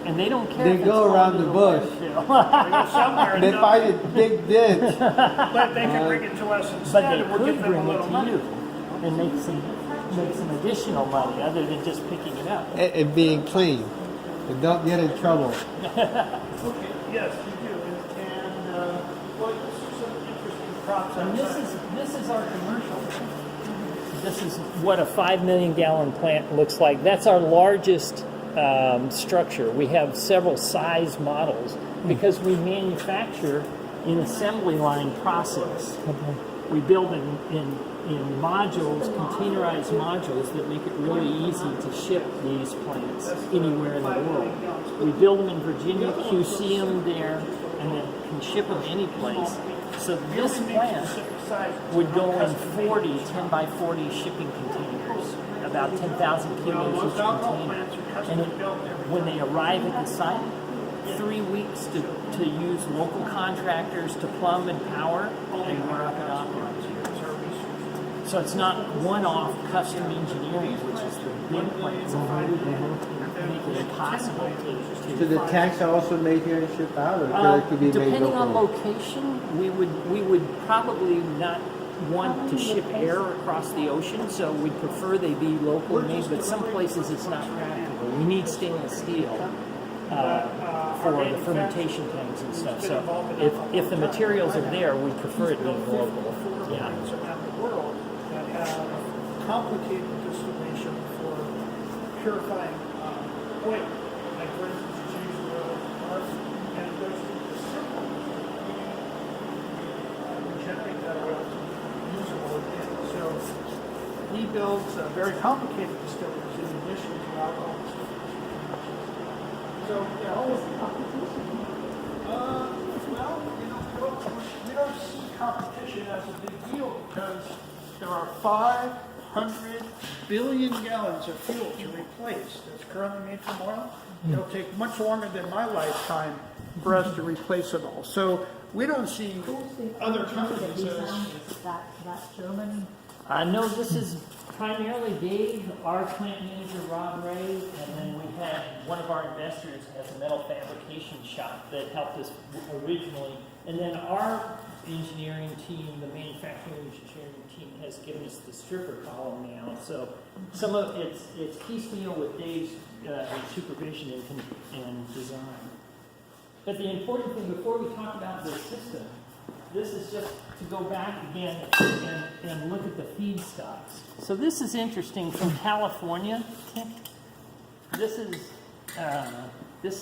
and they don't care. They if it's go around going the to bush. landfill. They go somewhere and They dump find it. a big ditch. But they can bring it to us But instead, they and we'll could give them bring a it little to money. you and make some additional money other than just picking it up. And being clean. And don't get in trouble. Okay, yes, you do. And well, this is some interesting crops And outside. this is our commercial. This is what a 5 million gallon plant looks like. That's our largest structure. We have several size models because we manufacture in assembly line process. We build in modules, containerized modules that make it really easy to ship these plants anywhere in the world. We build them in Virginia, QC them there, and then can ship them any place. So this plant would go in 40 10 by 40 shipping containers, about 10,000 kilos each container. And when they arrive at the site, 3 weeks to use local contractors to plumb and power, and we're up and operating. So it's not one-off custom engineering, which is the big plants that make it impossible to. So the tanks are also made here and shipped out, or it could be made Depending on locally? location, we would probably not want to ship air across the ocean, so we'd prefer they be locally made. But some places it's not practical. We need stainless steel for the fermentation tanks and stuff. So if the materials are there, we prefer it being local. Yeah. Around the world that have complicated distillation for purifying oil. Like for instance, it's used oil and it goes through the simple regenerate that oil to be usable again. So he builds very complicated distilleries in addition to alcohol distilleries. So yeah, always competition. Well, we don't see competition as a big deal because there are 500 billion gallons of fuel to replace that's currently made from oil. It'll take much longer than my lifetime for us to replace it all. So we don't see other companies as that German. No, this is primarily Dave, our plant manager Rob Ray, and then we had one of our investors has a metal fabrication shop that helped us originally, and then our engineering team, the manufacturing engineering team, has given us the stripper column now. So some of it's piecemeal with Dave's supervision and design. But the important thing before we talk about the system, this is just to go back again and look at the feedstocks. So this is interesting from California. This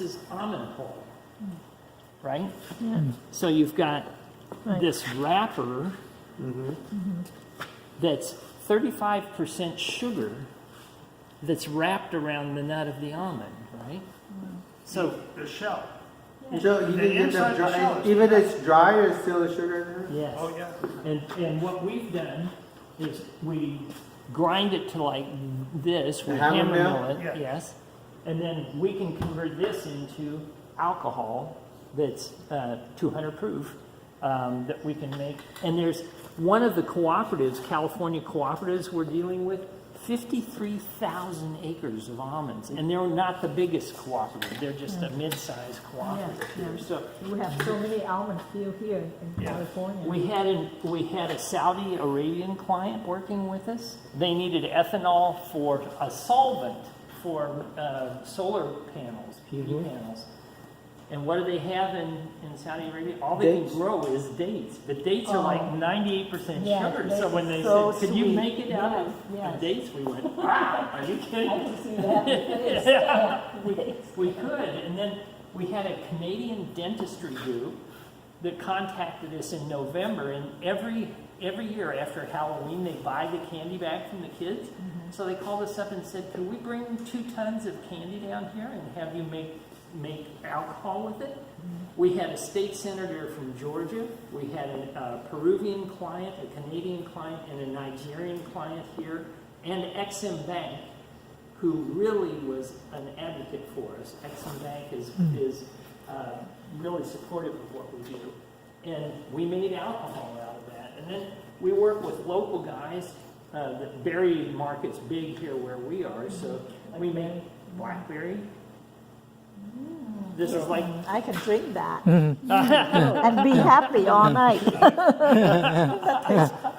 is almond hull, right? Yeah. So you've got Right. this wrapper that's 35% sugar that's wrapped around the nut of the almond, right? So the shell. So you The can get inside them of the shell dry, is even if it's dry, there's still the sugar in there? yes. Oh yeah. And what we've done is we grind it to like this, we The hammer hammer mill? mill it, Yeah. yes, and then we can convert this into alcohol that's 200 proof that we can make. And there's one of the cooperatives, California cooperatives we're dealing with, 53,000 acres of almonds, and they're not the biggest cooperative; they're just a mid-sized cooperative here. So We have so many almond fields here in yeah. California. We had a Saudi Arabian client working with us. They needed ethanol for a solvent for solar panels, PV panels. And what do they have in Saudi Arabia? All they Dates. can grow is dates. But dates are like 98% Yes, sugar. dates So when are they so said, "Can you sweet." make it out of Yes. dates?" We went, "Wow, are you kidding?" I can see that. Yeah, we could. And then we had a Canadian dentistry group that contacted us in November, and every year after Halloween they buy the candy back from the kids. So they called us up and said, "Could we bring 2 tons of candy down here and have you make alcohol with it?" We had a state senator from Georgia. We had a Peruvian client, a Canadian client, and a Nigerian client here, and Exim Bank, who really was an advocate for us. Exim Bank is really supportive of what we do. And we made alcohol out of that. And then we work with local guys. The berry market's big here where we are, so we make blackberry. This is like I can drink that and be happy all night.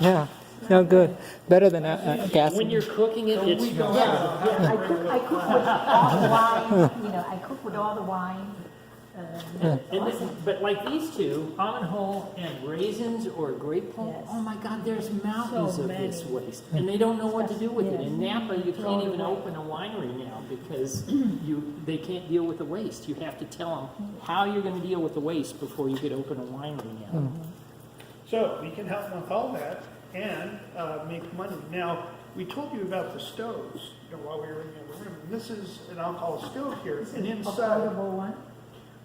Yeah, no good. Better than gas. when you're cooking it, it's I cook with all the wine, I cook with all the wine. but like these two, almond hull and raisins or grape pulp. Yes. Oh my God, there's mountains So of this many. waste, and they don't know what to do with it. Yes. In Napa, you Throw can't it even away. open a winery now because they can't deal with the waste. You have to tell them how you're going to deal with the waste before you could open a winery now. So we can help with all that and make money. Now, we told you about the stoves, while we were in the other room. This is an alcohol stove here, and inside, Affordable one.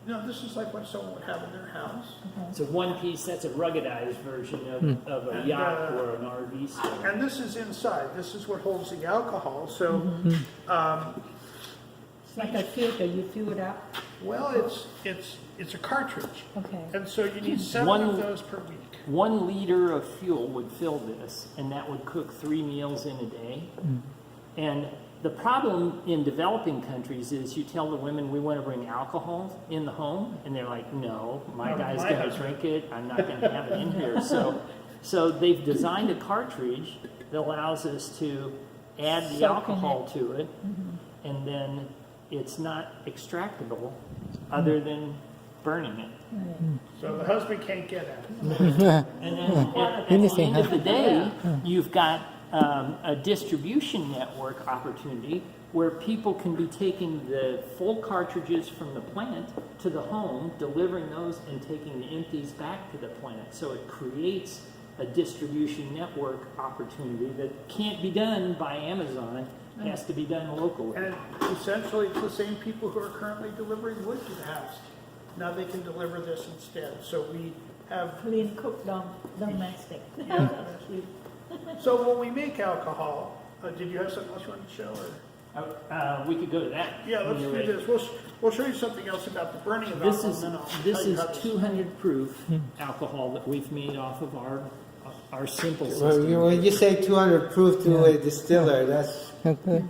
no, this is like what someone would have in their house. So one piece, that's a ruggedized version of a And, yacht or an RV stove. And this is inside. This is what holds the alcohol. So, It's like a filter, you fill it up. well, it's a cartridge, Okay. and so you need 7 One- of those per week. 1 liter of fuel would fill this, and that would cook 3 meals in a day. And the problem in developing countries is you tell the women we want to bring alcohol in the home, and they're like, no, my No, guy's my going to husband." drink it. I'm not going to have it in here. So they've designed a cartridge that allows us to add the Soak in alcohol to it, and then it's not extractable other than burning it. So the husband can't get at it. And then at the Interesting, end of the day, you've got a distribution network opportunity where people can be taking the full cartridges from the plant to the home, delivering those and taking the empties back to the plant. So it creates a distribution network opportunity that can't be done by Amazon. It has to be done locally. And essentially, it's the same people who are currently delivering wood to the house. Now they can deliver this instead. So we have, Clean cook domestic. so when we make alcohol, did you have something else you wanted to show? Or? We could go to that. Yeah, let's when you're do ready. this. We'll show you something else about the burning of This alcohol. is and then I'll this tell you is how this- 200 proof alcohol that we've made off of our simple Well, system. when you say 200 proof to a distiller, that's Okay.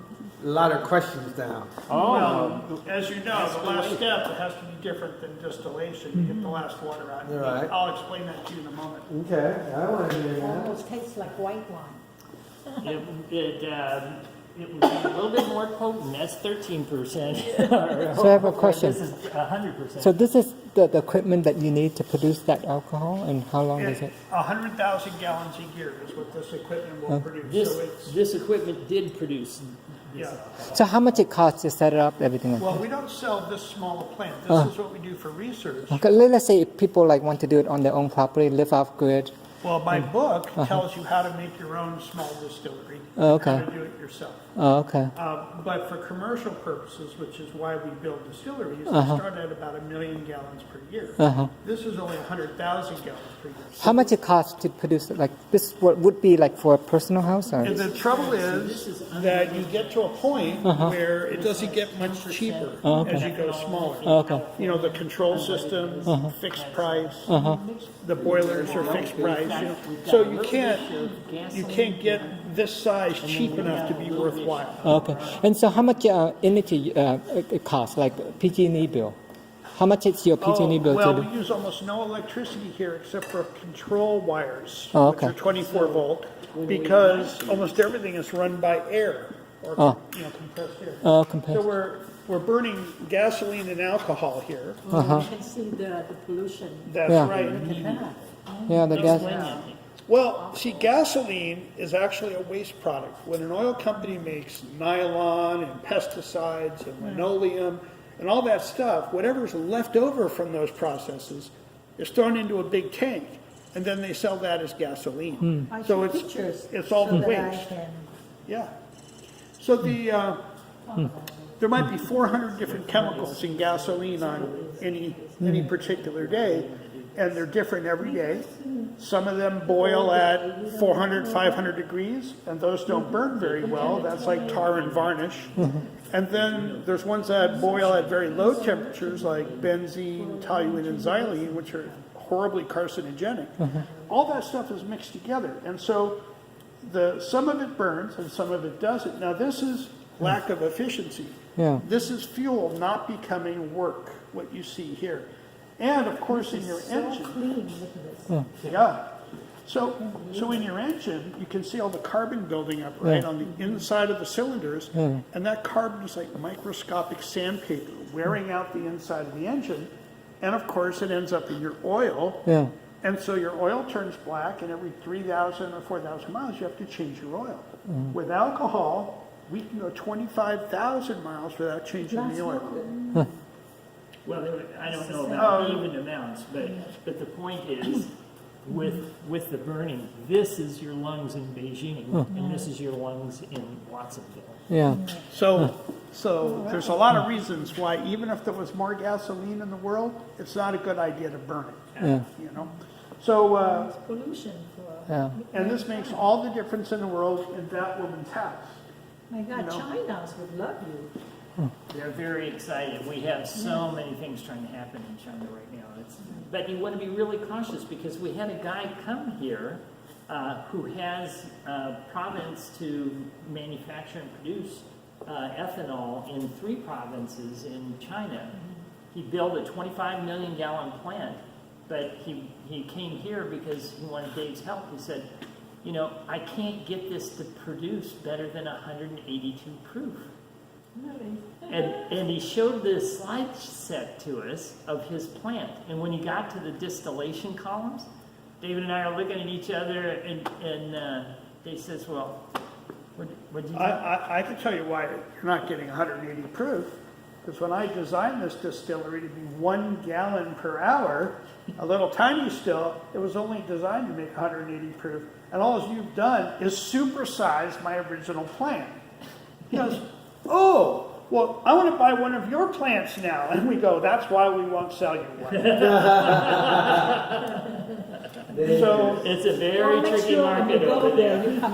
a lot of questions now. Oh, Well, as you know, the last step has to be different than distillation. You get the last water out. Right. I'll explain that to you in a moment. Okay, I want to hear that. Almost tastes like white wine. it would be a little bit more potent. That's 13%. So I have a question. This is 100%. So this is the equipment that you need to produce that alcohol, and how long is it? 100,000 gallons a year is what this equipment will produce. So it's, this equipment did produce. yeah. So how much it costs to set it up, everything like Well, we don't sell this small a plant. This is what we do for research. that? Okay, let's say if people like want to do it on their own property, live off grid. Well, my book tells you how to make your own small distillery. Oh, okay. How to do it yourself. Oh, okay. But for commercial purposes, which is why we build distilleries, we start at about 1 million gallons per year. This is only 100,000 gallons per year. How much it costs to produce it? Like this, what would be like for a personal house? Or? And the trouble is that you get to a point where it doesn't get much cheaper as you go smaller. Okay. You know, the control system, fixed price, the boilers are fixed price. You know. So you can't get this size cheap enough to be worthwhile. Okay. And so how much energy it costs, like PG&E bill? How much is your PG&E bill well, to we do? use almost no electricity here except for control wires, Oh, okay. which are 24 volt, because almost everything is run by air or compressed air. Oh, So compared. we're burning gasoline and alcohol here. You can see the pollution. That's Yeah. right. Yeah, the gas. Well, see, gasoline is actually a waste product. When an oil company makes nylon and pesticides and linoleum and all that stuff, whatever's left over from those processes is thrown into a big tank, and then they sell that as gasoline. I So took pictures it's all so the that I waste. can- Yeah. So there might be 400 different chemicals in gasoline on any particular day, and they're different every day. Some of them boil at 400, 500 degrees, and those don't burn very well. That's like tar and varnish. And then there's ones that boil at very low temperatures, like benzene, toluene, and xylene, which are horribly carcinogenic. All that stuff is mixed together, and so some of it burns and some of it doesn't. Now this is lack of efficiency. Yeah. This is fuel not becoming work, what you see here. And of course in your So engine, clean, look at this. yeah. So in your engine, you can see all the carbon building up right on the inside of the cylinders, and that carbon is like microscopic sandpaper wearing out the inside of the engine, and of course it ends up in your oil, Yeah. and so your oil turns black, and every 3,000 or 4,000 miles you have to change your oil. With alcohol, we can go 25,000 miles without changing the oil. Well, I don't know about even amounts, but the point is, with the burning, this is your lungs in Beijing, and this is your lungs in Watsonville. Yeah. So there's a lot of reasons why, even if there was more gasoline in the world, it's not a good idea to burn it. Yeah. You know, so Pollution for, Yeah. and this makes all the difference in the world in that woman's house. my God, You know. China's would love you. They're very excited. We have so many things trying to happen in China right now. But you want to be really cautious because we had a guy come here who has province to manufacture and produce ethanol in 3 provinces in China. He built a 25 million gallon plant, but he came here because he wanted Dave's help. He said, you know, I can't get this to produce better than 182 proof. And he showed the slide set to us of his plant. And when he got to the distillation columns, David and I are looking at each other, and Dave says, well, what'd you do? I can tell you why you're not getting 180 proof. Because when I designed this distillery to be 1 gallon per hour, a little tiny still, it was only designed to make 180 proof. And all you've done is supersize my original plant. He goes, oh, well, I want to buy one of your plants now. And we go, that's why we won't sell you one. So It's a very Well, make tricky sure when market you over go there. there, you come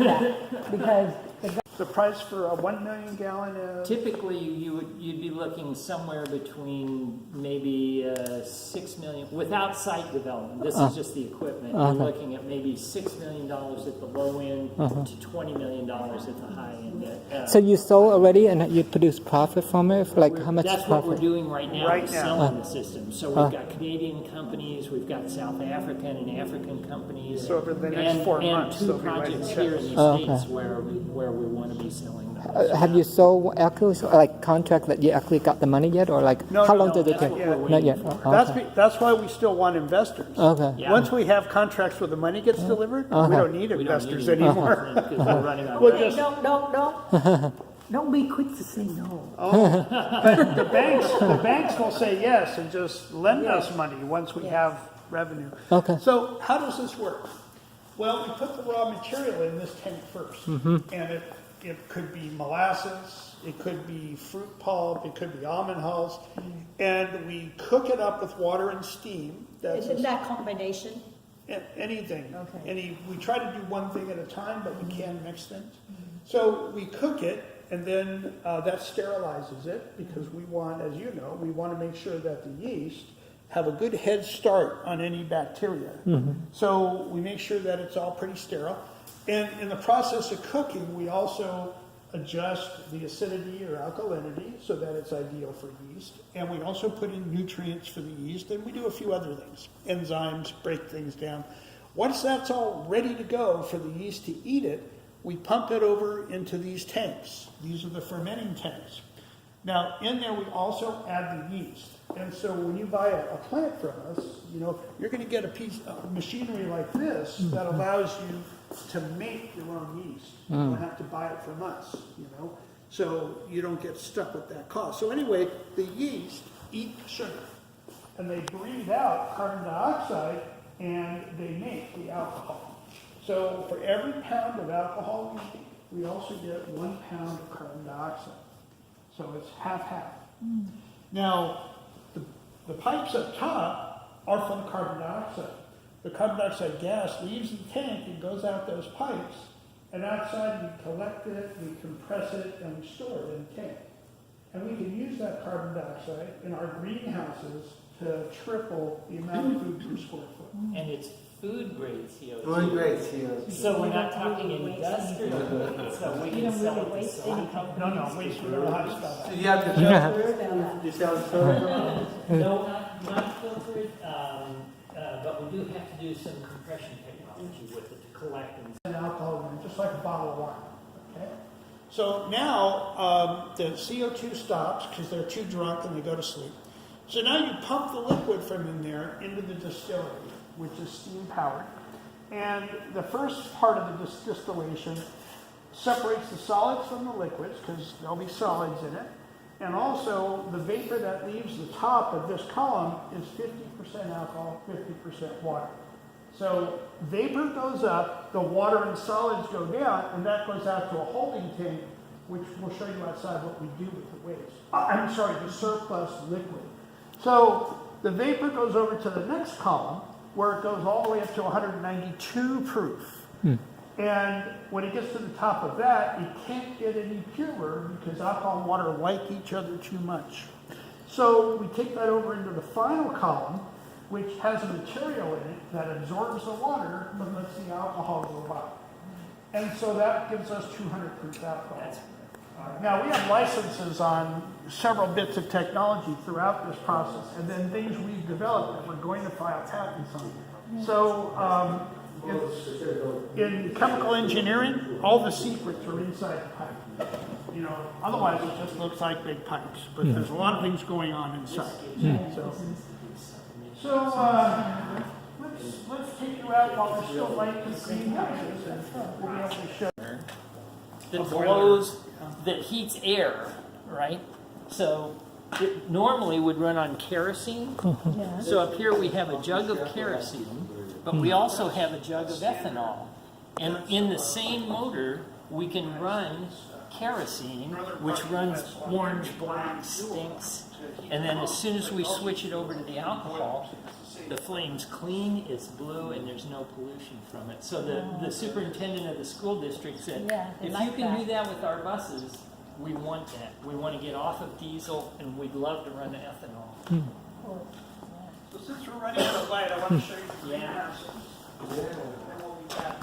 back, because the price for a 1 million gallon is... Typically, you'd be looking somewhere between maybe 6 million without site development. This is just the equipment. You're looking at maybe $6 million at the low end to $20 million at the high end. So you sold already and you produce profit from it? Like how much That's what profit? we're doing right now. Right is now. selling the system. So we've got Canadian companies, we've got South African and African companies. So over the next 4 months, and they'll 2 be writing projects checks. here in the States where we want to be selling them. Have you sold actually like contract that you actually got the money yet, or like No, how no, long no, did it that's take? what we're Not waiting yet. for. Oh, That's why we still want investors. Okay. Yeah. Once we have contracts where the money gets delivered, we don't need We don't investors need it anymore. because we're running out of We'll money. just- don't be quick to say no. But the banks will say yes and just lend us money once we have revenue. Okay. So how does this work? Well, we put the raw material in this tank first, and it could be molasses, it could be fruit pulp, it could be almond hulls, and we cook it up with water and steam. That's Isn't that combination? anything. Okay. We try to do one thing at a time, but we can mix things. So we cook it, and then that sterilizes it because we want, as you know, we want to make sure that the yeast have a good head start on any bacteria. So we make sure that it's all pretty sterile. And in the process of cooking, we also adjust the acidity or alkalinity so that it's ideal for yeast. And we also put in nutrients for the yeast, and we do a few other things. Enzymes break things down. Once that's all ready to go for the yeast to eat it, we pump it over into these tanks. These are the fermenting tanks. Now, in there, we also add the yeast. And so when you buy a plant from us, you know, you're going to get a piece of machinery like this that allows you to make your own yeast. You don't have to buy it from us, you know, so you don't get stuck with that cost. So anyway, the yeast eat sugar, and they breathe out carbon dioxide, and they make the alcohol. So for every pound of alcohol we make, we also get 1 pound of carbon dioxide. So it's half-half. Now, the pipes up top are from carbon dioxide. The carbon dioxide gas leaves the tank and goes out those pipes, and outside we collect it, we compress it, and we store it in the tank. And we can use that carbon dioxide in our greenhouses to triple the amount of food per square foot. And it's food grade CO2. Food grade CO2. So we're not talking industrial, so we can sell it to silicon. No, wait, we don't know how to spell So that. you have to filter it? You sell it filtered? No, not filtered, but we do have to do some compression technology with it to collect and. And alcohol in it, just like a bottle of wine. Okay? So now the CO2 stops because they're too drunk and they go to sleep. So now you pump the liquid from in there into the distillery, which is steam powered. And the first part of the distillation separates the solids from the liquids because there'll be solids in it. And also the vapor that leaves the top of this column is 50% alcohol, 50% water. So vapor goes up, the water and solids go down, and that goes out to a holding tank, which we'll show you outside what we do with the waste. I'm sorry, the surplus liquid. So the vapor goes over to the next column, where it goes all the way up to 192 proof. And when it gets to the top of that, it can't get any purer because alcohol and water like each other too much. So we take that over into the final column, which has a material in it that absorbs the water but lets the alcohol go out. And so that gives us 200 proof alcohol. Now we have licenses on several bits of technology throughout this process, and then things we've developed that we're going to file patents on. So in chemical engineering, all the secrets are inside the pipe. You know, otherwise it just looks like big pipes, but there's a lot of things going on inside. So let's take you out while there's still light and clean houses, and we'll be able to show. That blows, that heats air, right? So it normally would run on kerosene. So up here we have a jug of kerosene, but we also have a jug of ethanol. And in the same motor, we can run kerosene, which runs orange, black, stinks. And then as soon as we switch it over to the alcohol, the flame's clean, it's blue, and there's no pollution from it. So the superintendent of the school district said, Yeah, they if you like can that. do that with our buses, we want that. We want to get off of diesel, and we'd love to run ethanol. So since we're running out of light, I want to show you the Yeah. greenhouses. And we'll be back.